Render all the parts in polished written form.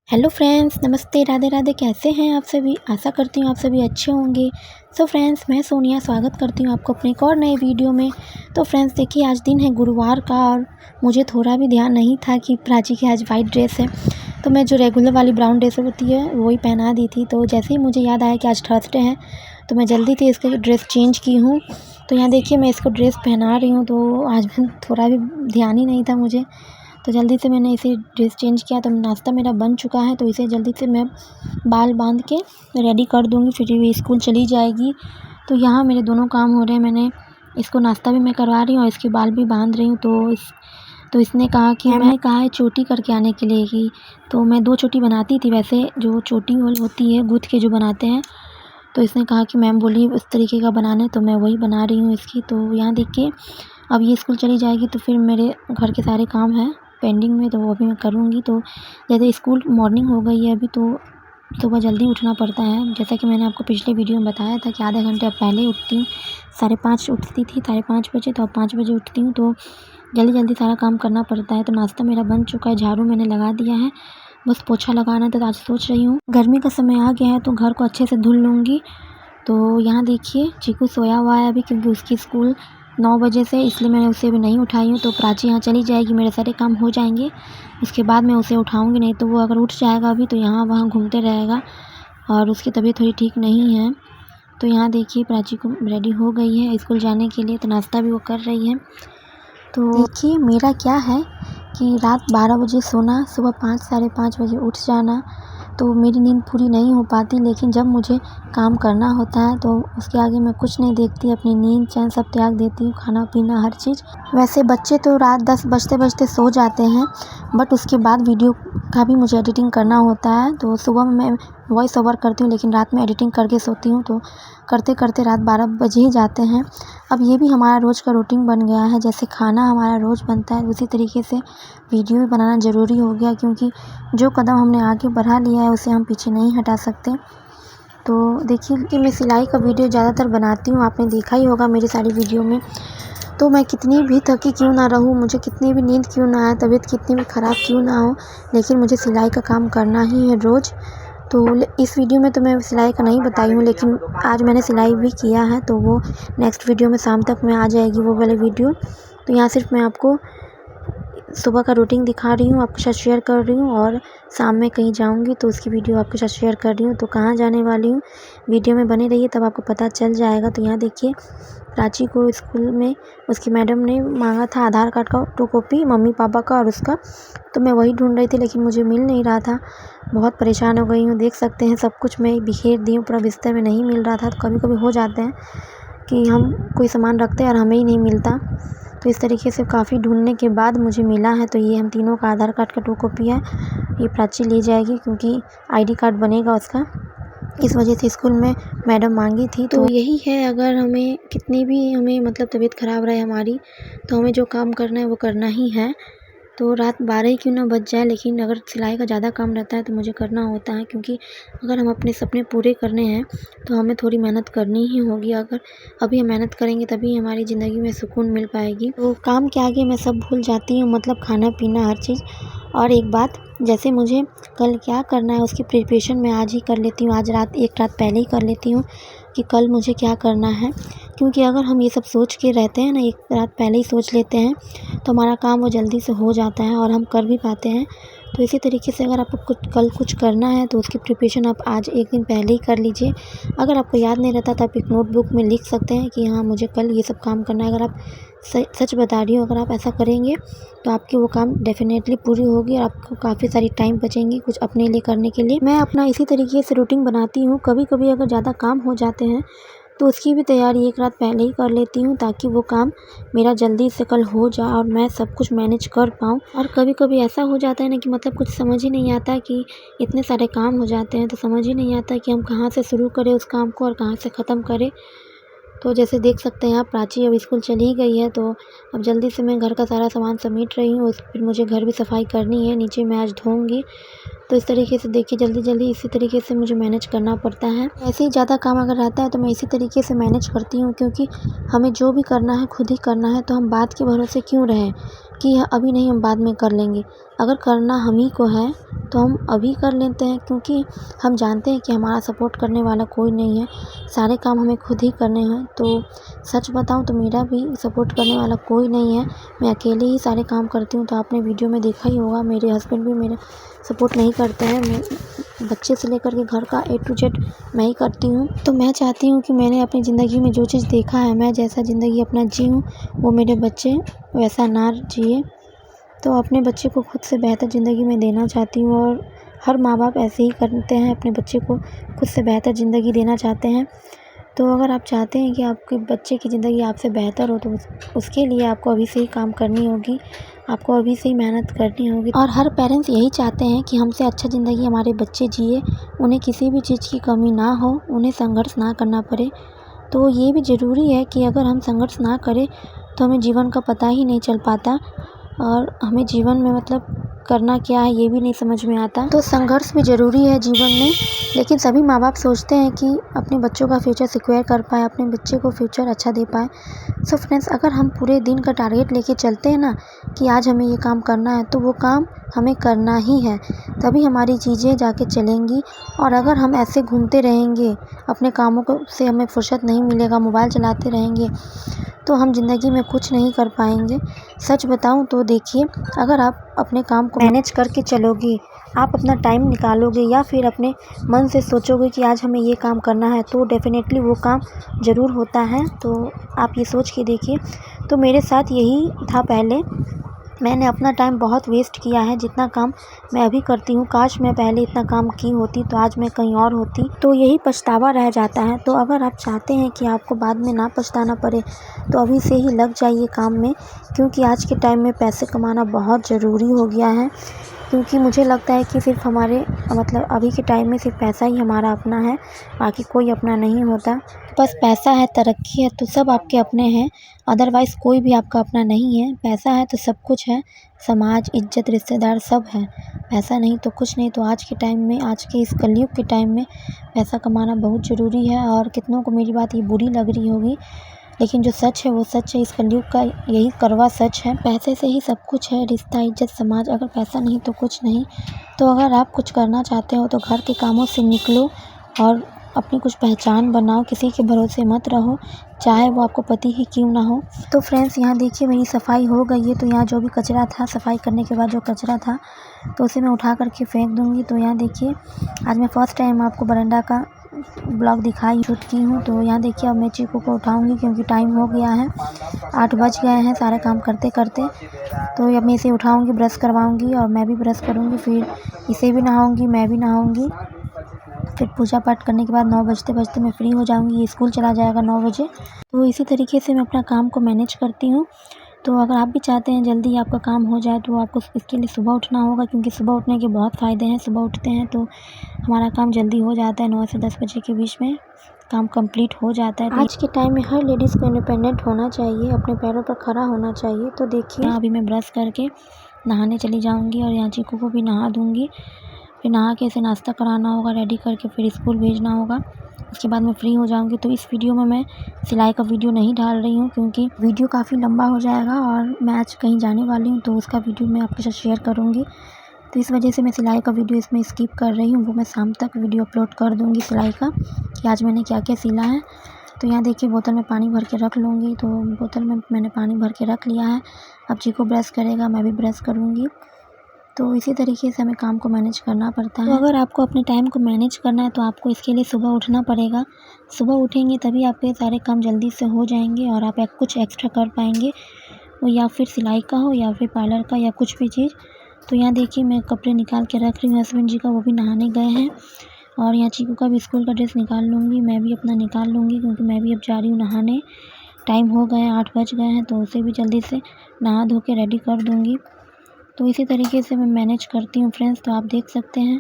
Hello friends, नमस्ते, राधे राधे। कैसे हैं आप सभी? आशा करती हूँ आप सभी अच्छे होंगे। सो फ्रेंड्स, मैं सोनिया स्वागत करती हूँ आपको अपने एक और नए वीडियो में। तो फ्रेंड्स देखिए, आज दिन है गुरुवार का और मुझे थोड़ा भी ध्यान नहीं था कि प्राची की आज वाइट ड्रेस है। तो मैं जो रेगुलर वाली ब्राउन ड्रेस होती है वही पहना दी थी। तो जैसे ही मुझे याद आया कि आज थर्सडे है तो मैं जल्दी से इसकी ड्रेस चेंज की हूँ। तो यहाँ देखिए, मैं इसको ड्रेस पहना रही हूँ। तो आज थोड़ा भी ध्यान ही नहीं था मुझे, तो जल्दी से मैंने इसे ड्रेस चेंज किया। तो नाश्ता मेरा बन चुका है, तो इसे जल्दी से मैं बाल बांध के रेडी कर दूँगी, फिर ये स्कूल चली जाएगी। तो यहाँ मेरे दोनों काम हो रहे हैं। मैंने इसको नाश्ता भी मैं करवा रही हूँ और इसके बाल भी बांध रही हूँ। तो इसने कहा कि मैंने कहा है चोटी करके आने के लिए कि तो मैं 2 चोटी बनाती थी, वैसे जो चोटी होती है गूँथ के जो बनाते हैं। तो इसने कहा कि मैम बोली उस तरीके का बनाना, तो मैं वही बना रही हूँ इसकी। तो यहाँ देखिए, अब ये स्कूल चली जाएगी तो फिर मेरे घर के सारे काम हैं पेंडिंग में, तो वो भी मैं करूँगी। तो जैसे स्कूल मॉर्निंग हो गई है अभी, तो सुबह जल्दी उठना पड़ता है। जैसा कि मैंने आपको पिछले वीडियो में बताया था कि आधे घंटे अब पहले उठती हूँ। 5:30 उठती थी, 5:30 बजे, तो अब 5 बजे उठती हूँ। तो जल्दी जल्दी सारा काम करना पड़ता है। तो नाश्ता मेरा बन चुका है, झाड़ू मैंने लगा दिया है, बस पोछा लगाना था। तो आज सोच रही हूँ गर्मी का समय आ गया है तो घर को अच्छे से धुल लूँगी। तो यहाँ देखिए, चीकू सोया हुआ है अभी, क्योंकि उसकी स्कूल 9 बजे से, इसलिए मैंने उसे अभी नहीं उठाई हूँ। तो प्राची यहाँ चली जाएगी, मेरे सारे काम हो जाएंगे, उसके बाद मैं उसे उठाऊँगी। नहीं तो वो अगर उठ जाएगा अभी तो यहाँ वहाँ घूमते रहेगा और उसकी तबीयत थोड़ी ठीक नहीं है। तो यहाँ देखिए, प्राची को रेडी हो गई है स्कूल जाने के लिए, तो नाश्ता भी वो कर रही है। तो देखिए, मेरा क्या है कि रात 12 बजे सोना, सुबह 5 साढ़े 5 बजे उठ जाना, तो मेरी नींद पूरी नहीं हो पाती। लेकिन जब मुझे काम करना होता है तो उसके आगे मैं कुछ नहीं देखती, अपनी नींद चैन सब त्याग देती हूँ, खाना पीना हर चीज़। वैसे बच्चे तो रात 10 बजते बजते सो जाते हैं, बट उसके बाद वीडियो का भी मुझे एडिटिंग करना होता है। तो सुबह में मैं वॉइस ओवर करती हूँ, लेकिन रात में एडिटिंग करके सोती हूँ। तो करते करते रात 12 बज ही जाते हैं। अब ये भी हमारा रोज़ का रूटीन बन गया है। जैसे खाना हमारा रोज़ बनता है, उसी तरीके से वीडियो भी बनाना ज़रूरी हो गया, क्योंकि जो कदम हमने आगे बढ़ा लिया है उसे हम पीछे नहीं हटा सकते। तो देखिए कि मैं सिलाई का वीडियो ज़्यादातर बनाती हूँ, आपने देखा ही होगा मेरी सारी वीडियो में। तो मैं कितनी भी थकी क्यों ना रहूँ, मुझे कितनी भी नींद क्यों ना आए, तबीयत कितनी भी ख़राब क्यों ना हो, लेकिन मुझे सिलाई का काम करना ही है रोज़। तो इस वीडियो में तो मैं सिलाई का नहीं बताई हूँ, लेकिन आज मैंने सिलाई भी किया है, तो वो नेक्स्ट वीडियो में शाम तक में आ जाएगी वो वाली वीडियो। तो यहाँ सिर्फ मैं आपको सुबह का रूटीन दिखा रही हूँ, आपके साथ शेयर कर रही हूँ, और शाम में कहीं जाऊँगी तो उसकी वीडियो आपके साथ शेयर कर रही हूँ। तो कहाँ जाने वाली हूँ, वीडियो में बने रहिए, तब आपको पता चल जाएगा। तो यहाँ देखिए, प्राची को स्कूल में उसकी मैडम ने मांगा था आधार कार्ड का 2 कॉपी, मम्मी पापा का और उसका। तो मैं वही ढूंढ रही थी, लेकिन मुझे मिल नहीं रहा था। बहुत परेशान हो गई हूँ, देख सकते हैं सब कुछ मैं बिखेर दी हूँ, पूरा बिस्तर में नहीं मिल रहा था। तो कभी कभी हो जाते हैं कि हम कोई सामान रखते हैं और हमें ही नहीं मिलता। तो इस तरीके से काफ़ी ढूंढने के बाद मुझे मिला है। तो ये हम तीनों का आधार कार्ड का 2 कॉपी है, ये प्राची ले जाएगी, क्योंकि आईडी कार्ड बनेगा उसका, इस वजह से स्कूल में मैडम मांगी थी। तो यही है, अगर हमें कितनी भी हमें मतलब तबीयत ख़राब रहे हमारी, तो हमें जो काम करना है वो करना ही है। तो रात 12 ही क्यों ना बज जाए, लेकिन अगर सिलाई का ज़्यादा काम रहता है तो मुझे करना होता है, क्योंकि अगर हम अपने सपने पूरे करने हैं तो हमें थोड़ी मेहनत करनी ही होगी। अगर अभी हम मेहनत करेंगे तभी हमारी ज़िंदगी में सुकून मिल पाएगी। तो काम के आगे मैं सब भूल जाती हूँ, मतलब खाना पीना हर चीज़। और एक बात, जैसे मुझे कल क्या करना है उसकी प्रिपरेशन मैं आज ही कर लेती हूँ, आज रात एक रात पहले ही कर लेती हूँ कि कल मुझे क्या करना है। क्योंकि अगर हम ये सब सोच के रहते हैं ना, एक रात पहले ही सोच लेते हैं, तो हमारा काम वो जल्दी से हो जाता है और हम कर भी पाते हैं। तो इसी तरीके से अगर आपको कल कुछ करना है तो उसकी प्रिपरेशन आप आज एक दिन पहले ही कर लीजिए। अगर आपको याद नहीं रहता तो आप एक नोटबुक में लिख सकते हैं कि हाँ मुझे कल ये सब काम करना है। अगर आप सच बता रही हूँ, अगर आप ऐसा करेंगे तो आपकी वो काम डेफिनेटली पूरी होगी और आपको काफ़ी सारी टाइम बचेंगी कुछ अपने लिए करने के लिए। मैं अपना इसी तरीके से रूटीन बनाती हूँ। कभी कभी अगर ज़्यादा काम हो जाते हैं तो उसकी भी तैयारी एक रात पहले ही कर लेती हूँ, ताकि वो काम मेरा जल्दी से कल हो जाए और मैं सब कुछ मैनेज कर पाऊँ। और कभी कभी ऐसा हो जाता है ना कि मतलब कुछ समझ ही नहीं आता कि इतने सारे काम हो जाते हैं, तो समझ ही नहीं आता कि हम कहाँ से शुरू करें उस काम को और कहाँ से ख़त्म करें। तो जैसे देख सकते हैं आप, प्राची अब स्कूल चली गई है, तो अब जल्दी से मैं घर का सारा सामान समेट रही हूँ। फिर मुझे घर भी सफाई करनी है, नीचे मैं आज धोऊँगी। तो इस तरीके से देखिए, जल्दी जल्दी इसी तरीके से मुझे मैनेज करना पड़ता है। ऐसे ही ज़्यादा काम अगर रहता है तो मैं इसी तरीके से मैनेज करती हूँ, क्योंकि हमें जो भी करना है खुद ही करना है। तो हम बाद के भरोसे क्यों रहें कि अभी नहीं हम बाद में कर लेंगे। अगर करना हम ही को है तो हम अभी कर लेते हैं, क्योंकि हम जानते हैं कि हमारा सपोर्ट करने वाला कोई नहीं है, सारे काम हमें खुद ही करने हैं। तो सच बताऊं तो मेरा भी सपोर्ट करने वाला कोई नहीं है, मैं अकेले ही सारे काम करती हूँ। तो आपने वीडियो में देखा ही होगा, मेरे हस्बैंड भी मेरा सपोर्ट नहीं करते हैं। मैं बच्चे से लेकर के घर का A to Z मैं ही करती हूँ। तो मैं चाहती हूँ कि मैंने अपनी ज़िंदगी में जो चीज़ देखा है, मैं जैसा ज़िंदगी अपना जीऊँ, वो मेरे बच्चे वैसा ना जिए। तो अपने बच्चे को खुद से बेहतर ज़िंदगी में देना चाहती हूँ, और हर माँ बाप ऐसे ही करते हैं, अपने बच्चे को खुद से बेहतर ज़िंदगी देना चाहते हैं। तो अगर आप चाहते हैं कि आपके बच्चे की ज़िंदगी आपसे बेहतर हो, तो उसके लिए आपको अभी से ही काम करनी होगी, आपको अभी से ही मेहनत करनी होगी। और हर पेरेंट्स यही चाहते हैं कि हमसे अच्छा ज़िंदगी हमारे बच्चे जिए, उन्हें किसी भी चीज़ की कमी ना हो, उन्हें संघर्ष ना करना पड़े। तो ये भी ज़रूरी है कि अगर हम संघर्ष ना करें तो हमें जीवन का पता ही नहीं चल पाता, और हमें जीवन में मतलब करना क्या है ये भी नहीं समझ में आता। तो संघर्ष भी ज़रूरी है जीवन में, लेकिन सभी माँ बाप सोचते हैं कि अपने बच्चों का फ्यूचर सिक्योर कर पाएँ, अपने बच्चे को फ्यूचर अच्छा दे पाएँ। सो फ्रेंड्स, अगर हम पूरे दिन का टारगेट लेके चलते हैं ना कि आज हमें ये काम करना है, तो वो काम हमें करना ही है, तभी हमारी चीज़ें जाके चलेंगी। और अगर हम ऐसे घूमते रहेंगे, अपने कामों को से हमें फुर्सत नहीं मिलेगा, मोबाइल चलाते रहेंगे, तो हम ज़िंदगी में कुछ नहीं कर पाएंगे। सच बताऊं तो देखिए, अगर आप अपने काम को मैनेज करके चलोगे, आप अपना टाइम निकालोगे, या फिर अपने मन से सोचोगे कि आज हमें ये काम करना है, तो डेफ़िनेटली वो काम ज़रूर होता है। तो आप ये सोच के देखिए। तो मेरे साथ यही था पहले, मैंने अपना टाइम बहुत वेस्ट किया है। जितना काम मैं अभी करती हूँ, काश मैं पहले इतना काम की होती तो आज मैं कहीं और होती। तो यही पछतावा रह जाता है। तो अगर आप चाहते हैं कि आपको बाद में ना पछताना पड़े, तो अभी से ही लग जाइए काम में, क्योंकि आज के टाइम में पैसे कमाना बहुत ज़रूरी हो गया है। क्योंकि मुझे लगता है कि सिर्फ हमारे मतलब अभी के टाइम में सिर्फ पैसा ही हमारा अपना है, बाकी कोई अपना नहीं होता। बस पैसा है, तरक्की है, तो सब आपके अपने हैं, अदरवाइज़ कोई भी आपका अपना नहीं है। पैसा है तो सब कुछ है, समाज, इज्जत, रिश्तेदार सब है। पैसा नहीं तो कुछ नहीं। तो आज के टाइम में, आज के इस कलयुग के टाइम में पैसा कमाना बहुत ज़रूरी है। और कितनों को मेरी बात ये बुरी लग रही होगी, लेकिन जो सच है वो सच है। इस कलयुग का यही कड़वा सच है। पैसे से ही सब कुछ है, रिश्ता, इज्जत, समाज। अगर पैसा नहीं तो कुछ नहीं। तो अगर आप कुछ करना चाहते हो तो घर के कामों से निकलो और अपनी कुछ पहचान बनाओ, किसी के भरोसे मत रहो, चाहे वो आपको पति ही क्यों ना हो। तो फ्रेंड्स, यहाँ देखिए मेरी सफाई हो गई है। तो यहाँ जो भी कचरा था, सफाई करने के बाद जो कचरा था, तो उसे मैं उठा करके फेंक दूँगी। तो यहाँ देखिए, आज मैं फ़र्स्ट टाइम आपको बरामदा का ब्लॉग दिखाई शूट की हूँ। तो यहाँ देखिए, अब मैं चीकू को उठाऊंगी, क्योंकि टाइम हो गया है, 8 बज गए हैं सारे काम करते करते। तो अब मैं इसे उठाऊंगी, ब्रश करवाऊंगी, और मैं भी ब्रश करूंगी, फिर इसे भी नहाऊंगी, मैं भी नहाऊंगी। फिर पूजा पाठ करने के बाद 9 बजते बजते मैं फ्री हो जाऊंगी, ये स्कूल चला जाएगा 9 बजे। तो इसी तरीके से मैं अपना काम को मैनेज करती हूँ। तो अगर आप भी चाहते हैं जल्दी आपका काम हो जाए, तो आपको इसके लिए सुबह उठना होगा, क्योंकि सुबह उठने के बहुत फ़ायदे हैं। सुबह उठते हैं तो हमारा काम जल्दी हो जाता है, 9 से 10 बजे के बीच में काम कंप्लीट हो जाता है। आज के टाइम में हर लेडीज़ को इंडिपेंडेंट होना चाहिए, अपने पैरों पर खड़ा होना चाहिए। तो देखिए, अभी मैं ब्रश करके नहाने चली जाऊँगी, और यहाँ चीकू को भी नहा दूँगी। फिर नहा के इसे नाश्ता कराना होगा, रेडी करके फिर स्कूल भेजना होगा। उसके बाद मैं फ्री हो जाऊंगी। तो इस वीडियो में मैं सिलाई का वीडियो नहीं डाल रही हूँ, क्योंकि वीडियो काफ़ी लंबा हो जाएगा, और मैं आज कहीं जाने वाली हूँ, तो उसका वीडियो मैं आपके साथ शेयर करूँगी। तो इस वजह से मैं सिलाई का वीडियो इसमें स्किप कर रही हूँ। वो मैं शाम तक वीडियो अपलोड कर दूँगी सिलाई का, कि आज मैंने क्या क्या सिला है। तो यहाँ देखिए, बोतल में पानी भर के रख लूँगी। तो बोतल में मैंने पानी भर के रख लिया है। अब चीकू ब्रश करेगा, मैं भी ब्रश करूँगी। तो इसी तरीके से हमें काम को मैनेज करना पड़ता है। तो अगर आपको अपने टाइम को मैनेज करना है, तो आपको इसके लिए सुबह उठना पड़ेगा। सुबह उठेंगे तभी आपके सारे काम जल्दी से हो जाएंगे, और आप कुछ एक्स्ट्रा कर पाएंगे, वो या फिर सिलाई का हो, या फिर पार्लर का, या कुछ भी चीज़। तो यहाँ देखिए, मैं कपड़े निकाल के रख रही हूँ हस्बैंड जी का, वो भी नहाने गए हैं। और यहाँ चीकू का भी स्कूल का ड्रेस निकाल लूँगी, मैं भी अपना निकाल लूँगी, क्योंकि मैं भी अब जा रही हूँ नहाने। टाइम हो गए, 8 बज गए हैं, तो उसे भी जल्दी से नहा धो के रेडी कर दूँगी। तो इसी तरीके से मैं मैनेज करती हूँ फ्रेंड्स। तो आप देख सकते हैं।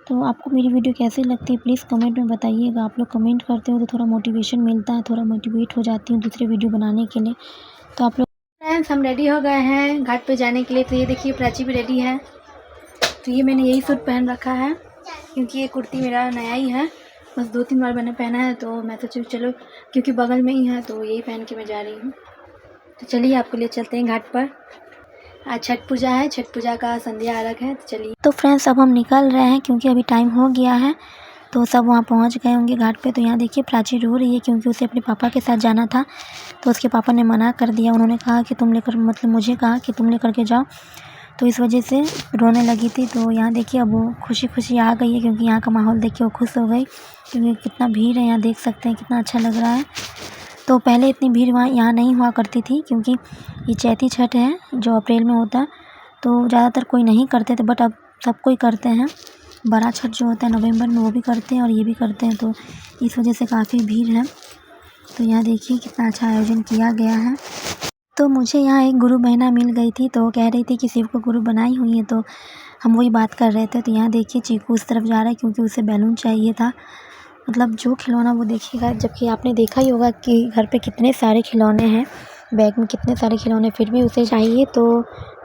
तो आपको मेरी वीडियो कैसी लगती है, प्लीज़ कमेंट में बताइएगा। आप लोग कमेंट करते हो तो थोड़ा मोटिवेशन मिलता है, थोड़ा मोटिवेट हो जाती हूँ दूसरे वीडियो बनाने के लिए। तो आप लोग फ्रेंड्स, हम रेडी हो गए हैं घाट पे जाने के लिए। तो ये देखिए, प्राची भी रेडी है। तो ये मैंने यही सूट पहन रखा है, क्योंकि ये कुर्ती मेरा नया ही है, बस 2-3 बार मैंने पहना है। तो मैं सोची चलो, क्योंकि बगल में ही है, तो यही पहन के मैं जा रही हूँ। तो चलिए, आपको ले चलते हैं घाट पर। आज छठ पूजा है, छठ पूजा का संध्या अर्घ है। तो चलिए, तो फ्रेंड्स अब हम निकल रहे हैं क्योंकि अभी टाइम हो गया है। तो सब वहाँ पहुँच गए होंगे घाट पे। तो यहाँ देखिए प्राची रो रही है क्योंकि उसे अपने पापा के साथ जाना था, तो उसके पापा ने मना कर दिया। उन्होंने कहा कि तुम लेकर, मतलब मुझे कहा कि तुम लेकर के जाओ, तो इस वजह से रोने लगी थी। तो यहाँ देखिए अब वो खुशी खुशी आ गई है क्योंकि यहाँ का माहौल देख के वो खुश हो गई, क्योंकि कितना भीड़ है यहाँ, देख सकते हैं कितना अच्छा लग रहा है। तो पहले इतनी भीड़ वहाँ यहाँ नहीं हुआ करती थी क्योंकि ये चैती छठ है जो अप्रैल में होता है, तो ज़्यादातर कोई नहीं करते थे, बट अब सब कोई करते हैं। बड़ा छठ जो होता है नवंबर में, वो भी करते हैं और ये भी करते हैं, तो इस वजह से काफ़ी भीड़ है। तो यहाँ देखिए कितना अच्छा आयोजन किया गया है। तो मुझे यहाँ एक गुरु बहना मिल गई थी, तो कह रही थी कि शिव को गुरु बनाई हुई है, तो हम वही बात कर रहे थे। तो यहाँ देखिए चीकू उस तरफ जा रहा है क्योंकि उसे बैलून चाहिए था, मतलब जो खिलौना वो देखेगा। जबकि आपने देखा ही होगा कि घर पे कितने सारे खिलौने हैं, बैग में कितने सारे खिलौने, फिर भी उसे चाहिए। तो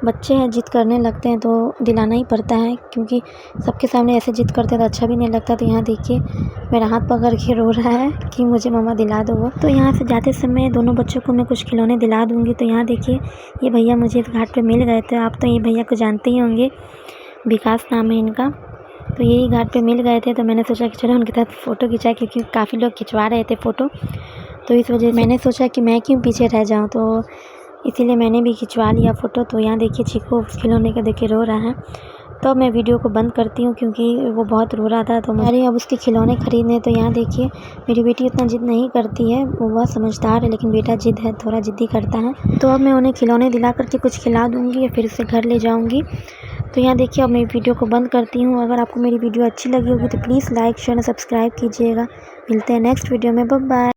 बच्चे हैं, जिद करने लगते हैं तो दिलाना ही पड़ता है, क्योंकि सबके सामने ऐसे जिद करते हैं तो अच्छा भी नहीं लगता। तो यहाँ देखिए मेरा हाथ पकड़ के रो रहा है कि मुझे मम्मा दिला दो वो। तो यहाँ से जाते समय दोनों बच्चों को मैं कुछ खिलौने दिला दूँगी। तो यहाँ देखिए ये भैया मुझे इस घाट पर मिल गए थे। आप तो ये भैया को जानते ही होंगे, विकास नाम है इनका। तो यही घाट पे मिल गए थे, तो मैंने सोचा कि चलो उनके साथ फ़ोटो खिंचाए, क्योंकि काफ़ी लोग खिंचवा रहे थे फ़ोटो। तो इस वजह से मैंने सोचा कि मैं क्यों पीछे रह जाऊं, तो इसीलिए मैंने भी खिंचवा लिया फ़ोटो। तो यहाँ देखिए चीकू खिलौने का देख के रो रहा है। तो अब मैं वीडियो को बंद करती हूँ क्योंकि वो बहुत रो रहा था, तो मुझे अब उसके खिलौने ख़रीदने। तो यहाँ देखिए मेरी बेटी उतना जिद नहीं करती है, वो बहुत समझदार है, लेकिन बेटा जिद है, थोड़ा ज़िद्दी करता है। तो अब मैं उन्हें खिलौने दिला करके कुछ खिला दूँगी या फिर उसे घर ले जाऊँगी। तो यहाँ देखिए अब मैं वीडियो को बंद करती हूँ। अगर आपको मेरी वीडियो अच्छी लगी होगी तो प्लीज़ लाइक शेयर और सब्सक्राइब कीजिएगा। मिलते हैं नेक्स्ट वीडियो में, बाय बाय।